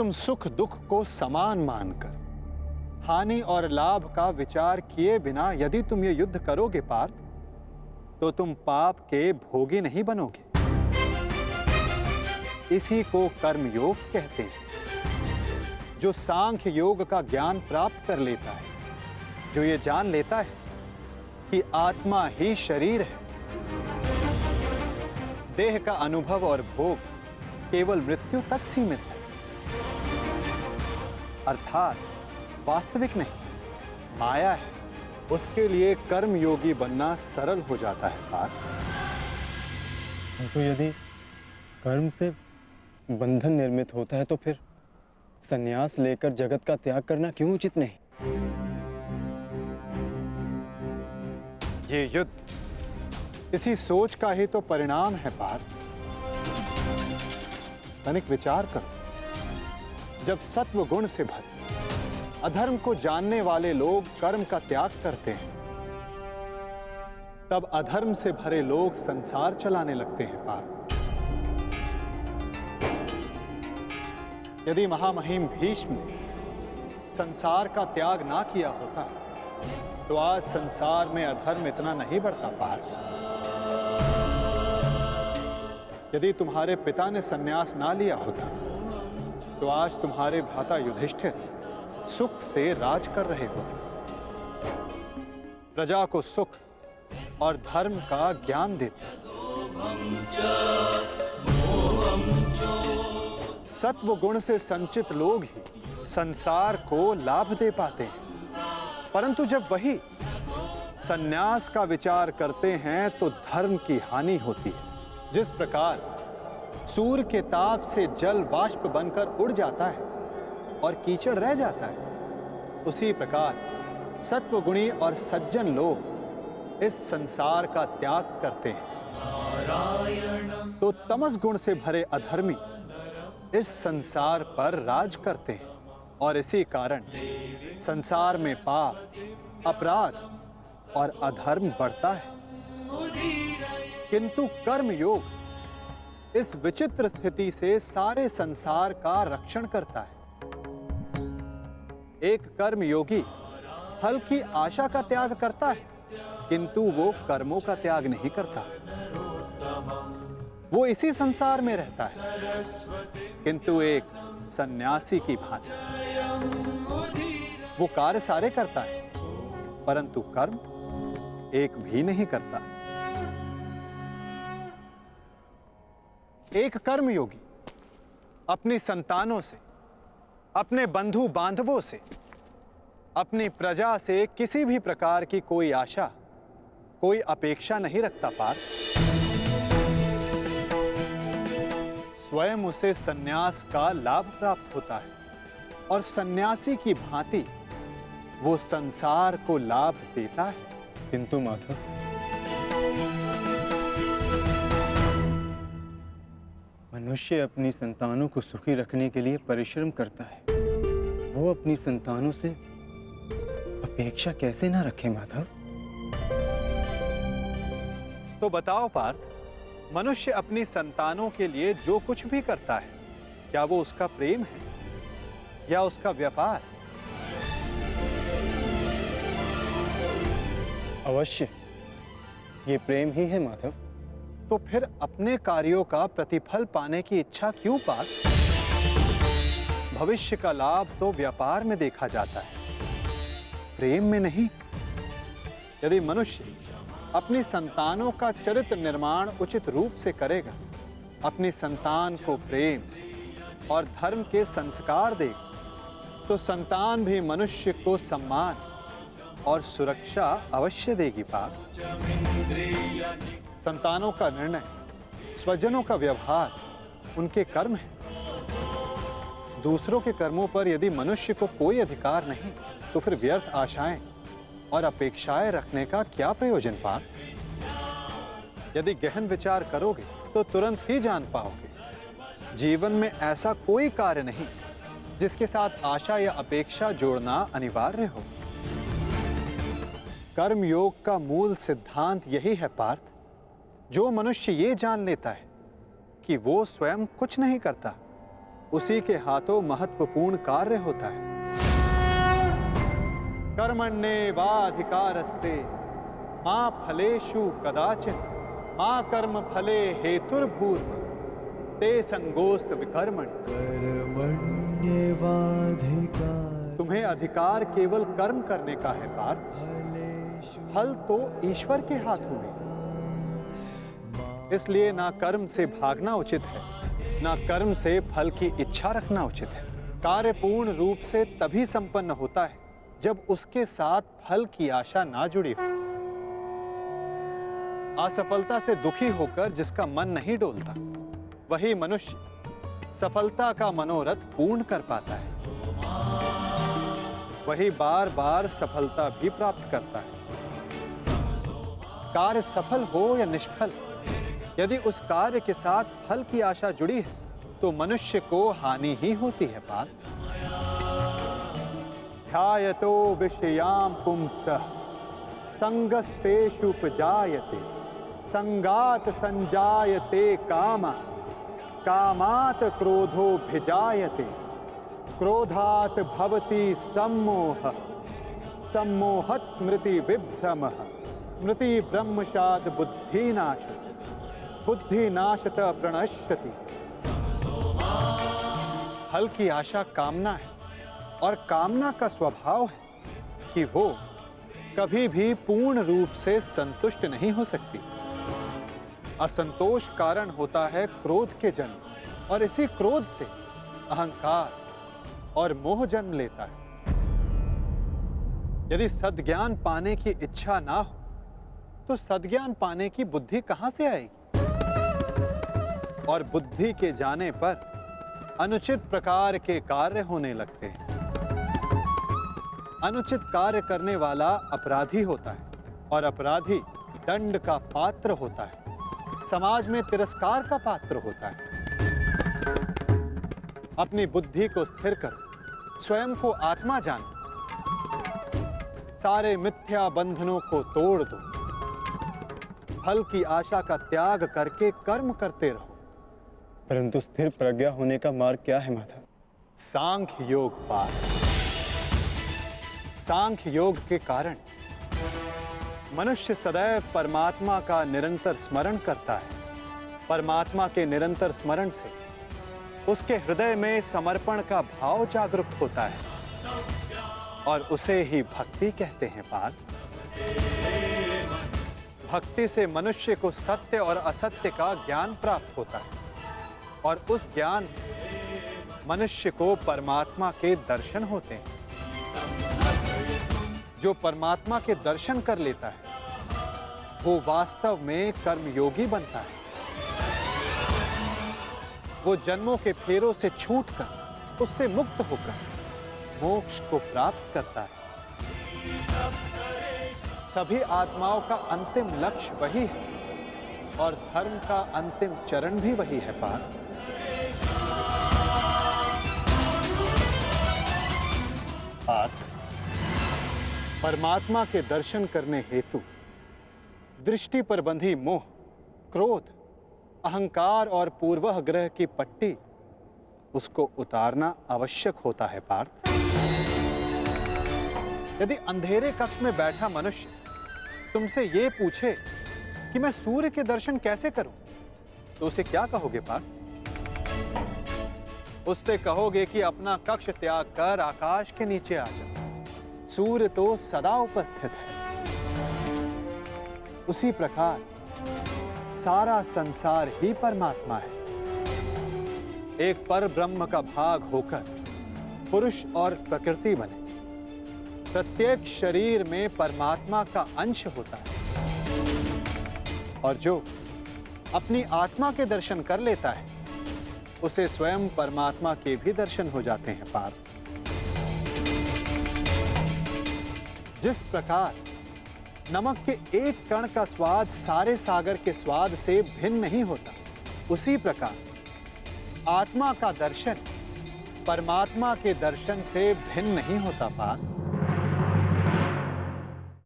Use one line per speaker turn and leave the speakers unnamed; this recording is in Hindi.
तुम सुख दुख को समान मानकर हानि और लाभ का विचार किए बिना यदि तुम ये युद्ध करोगे पार्थ, तो तुम पाप के भोगी नहीं बनोगे। इसी को कर्मयोग कहते हैं। जो सांख्य योग का ज्ञान प्राप्त कर लेता है, जो ये जान लेता है कि आत्मा ही शरीर है, देह का अनुभव और भोग केवल मृत्यु तक सीमित है, अर्थात वास्तविक नहीं, माया है, उसके लिए कर्मयोगी बनना सरल हो जाता है पार्थ।
तो यदि कर्म से बंधन निर्मित होता है तो फिर संन्यास लेकर जगत का त्याग करना क्यों उचित नहीं?
ये युद्ध इसी सोच का ही तो परिणाम है पार्थ। तनिक विचार करो, जब सत्व गुण से भरे अधर्म को जानने वाले लोग कर्म का त्याग करते हैं, तब अधर्म से भरे लोग संसार चलाने लगते हैं पार्थ। यदि महामहिम भीष्म ने संसार का त्याग ना किया होता तो आज संसार में अधर्म इतना नहीं बढ़ता पार्थ। यदि तुम्हारे पिता ने संन्यास ना लिया होता तो आज तुम्हारे भ्राता युधिष्ठिर सुख से राज कर रहे होते, प्रजा को सुख और धर्म का ज्ञान देते। सत्व गुण से संचित लोग ही संसार को लाभ दे पाते हैं, परंतु जब वही संन्यास का विचार करते हैं तो धर्म की हानि होती है। जिस प्रकार सूर्य के ताप से जल वाष्प बनकर उड़ जाता है और कीचड़ रह जाता है, उसी प्रकार सत्वगुणी और सज्जन लोग इस संसार का त्याग करते हैं, तो तमस गुण से भरे अधर्मी इस संसार पर राज करते हैं और इसी कारण संसार में पाप, अपराध और अधर्म बढ़ता है। किंतु कर्म योग इस विचित्र स्थिति से सारे संसार का रक्षण करता है। एक कर्म योगी फल की आशा का त्याग करता है, किंतु वो कर्मों का त्याग नहीं करता। वो इसी संसार में रहता है, किंतु एक सन्यासी की भांति वो कार्य सारे करता है, परंतु कर्म एक भी नहीं करता। एक कर्मयोगी अपनी संतानों से, अपने बंधु बांधवों से, अपनी प्रजा से किसी भी प्रकार की कोई आशा, कोई अपेक्षा नहीं रखता पार्थ। स्वयं उसे सन्यास का लाभ प्राप्त होता है और सन्यासी की भांति वो संसार को लाभ देता है।
किंतु माधव, मनुष्य अपनी संतानों को सुखी रखने के लिए परिश्रम करता है, वो अपनी संतानों से अपेक्षा कैसे ना रखे माधव?
तो बताओ पार्थ, मनुष्य अपनी संतानों के लिए जो कुछ भी करता है, क्या वो उसका प्रेम है या उसका व्यापार?
अवश्य ये प्रेम ही है माधव।
तो फिर अपने कार्यों का प्रतिफल पाने की इच्छा क्यों पार्थ? भविष्य का लाभ तो व्यापार में देखा जाता है, प्रेम में नहीं। यदि मनुष्य अपनी संतानों का चरित्र निर्माण उचित रूप से करेगा, अपनी संतान को प्रेम और धर्म के संस्कार देगा, तो संतान भी मनुष्य को सम्मान और सुरक्षा अवश्य देगी पार्थ। संतानों का निर्णय, स्वजनों का व्यवहार उनके कर्म है। दूसरों के कर्मों पर यदि मनुष्य को कोई अधिकार नहीं, तो फिर व्यर्थ आशाएं और अपेक्षाएं रखने का क्या प्रयोजन पार्थ? यदि गहन विचार करोगे तो तुरंत ही जान पाओगे, जीवन में ऐसा कोई कार्य नहीं जिसके साथ आशा या अपेक्षा जोड़ना अनिवार्य हो। कर्म योग का मूल सिद्धांत यही है पार्थ। जो मनुष्य ये जान लेता है कि वो स्वयं कुछ नहीं करता, उसी के हाथों महत्वपूर्ण कार्य होता है। कर्मण्येवाधिकारस्ते मा फलेषु कदाचन मा कर्म फले हेतुर्भूर्म ते संगोस्त विकर्मणि। तुम्हें अधिकार केवल कर्म करने का है पार्थ, फल तो ईश्वर के हाथों में। इसलिए ना कर्म से भागना उचित है, ना कर्म से फल की इच्छा रखना उचित है। कार्य पूर्ण रूप से तभी संपन्न होता है जब उसके साथ फल की आशा ना जुड़ी हो। असफलता से दुखी होकर जिसका मन नहीं डोलता, वही मनुष्य सफलता का मनोरथ पूर्ण कर पाता है। वही बार बार सफलता भी प्राप्त करता है। कार्य सफल हो या निष्फल, यदि उस कार्य के साथ फल की आशा जुड़ी है तो मनुष्य को हानि ही होती है पार्थ। ध्यायतो विषयाम पुंसः संगस्तेषुपजायते संगात संजायते कामा कामात् क्रोधोऽभिजायते क्रोधात् भवति सम्मोहः सम्मोहात् स्मृति विभ्रमः स्मृति ब्रह्मशात् बुद्धिनाशः बुद्धिनाशत प्रणश्यति। फल की आशा कामना है और कामना का स्वभाव है कि वो कभी भी पूर्ण रूप से संतुष्ट नहीं हो सकती। असंतोष कारण होता है क्रोध के जन्म, और इसी क्रोध से अहंकार और मोह जन्म लेता है। यदि सद्ज्ञान पाने की इच्छा ना हो तो सद्ज्ञान पाने की बुद्धि कहां से आएगी? और बुद्धि के जाने पर अनुचित प्रकार के कार्य होने लगते हैं। अनुचित कार्य करने वाला अपराधी होता है और अपराधी दंड का पात्र होता है, समाज में तिरस्कार का पात्र होता है। अपनी बुद्धि को स्थिर करो, स्वयं को आत्मा जानो, सारे मिथ्या बंधनों को तोड़ दो, फल की आशा का त्याग करके कर्म करते रहो।
परंतु स्थिर प्रज्ञा होने का मार्ग क्या है माता?
सांख्य योग पार्थ। सांख्य योग के कारण मनुष्य सदैव परमात्मा का निरंतर स्मरण करता है। परमात्मा के निरंतर स्मरण से उसके हृदय में समर्पण का भाव जागृत होता है और उसे ही भक्ति कहते हैं पार्थ। भक्ति से मनुष्य को सत्य और असत्य का ज्ञान प्राप्त होता है और उस ज्ञान से मनुष्य को परमात्मा के दर्शन होते हैं। जो परमात्मा के दर्शन कर लेता है वो वास्तव में कर्मयोगी बनता है। वो जन्मों के फेरों से छूटकर, उससे मुक्त होकर मोक्ष को प्राप्त करता है। सभी आत्माओं का अंतिम लक्ष्य वही है और धर्म का अंतिम चरण भी वही है पार्थ। परमात्मा के दर्शन करने हेतु दृष्टि पर बंधी मोह, क्रोध, अहंकार और पूर्वाग्रह की पट्टी उसको उतारना आवश्यक होता है पार्थ। यदि अंधेरे कक्ष में बैठा मनुष्य तुमसे ये पूछे कि मैं सूर्य के दर्शन कैसे करूं, तो उसे क्या कहोगे पार्थ? उससे कहोगे कि अपना कक्ष त्याग कर आकाश के नीचे आ जा। सूर्य तो सदा उपस्थित है। उसी प्रकार सारा संसार ही परमात्मा है। एक पर ब्रह्म का भाग होकर पुरुष और प्रकृति बने। प्रत्येक शरीर में परमात्मा का अंश होता है और जो अपनी आत्मा के दर्शन कर लेता है उसे स्वयं परमात्मा के भी दर्शन हो जाते हैं पार्थ। जिस प्रकार नमक के एक कण का स्वाद सारे सागर के स्वाद से भिन्न नहीं होता, उसी प्रकार आत्मा का दर्शन परमात्मा के दर्शन से भिन्न नहीं होता पार्थ।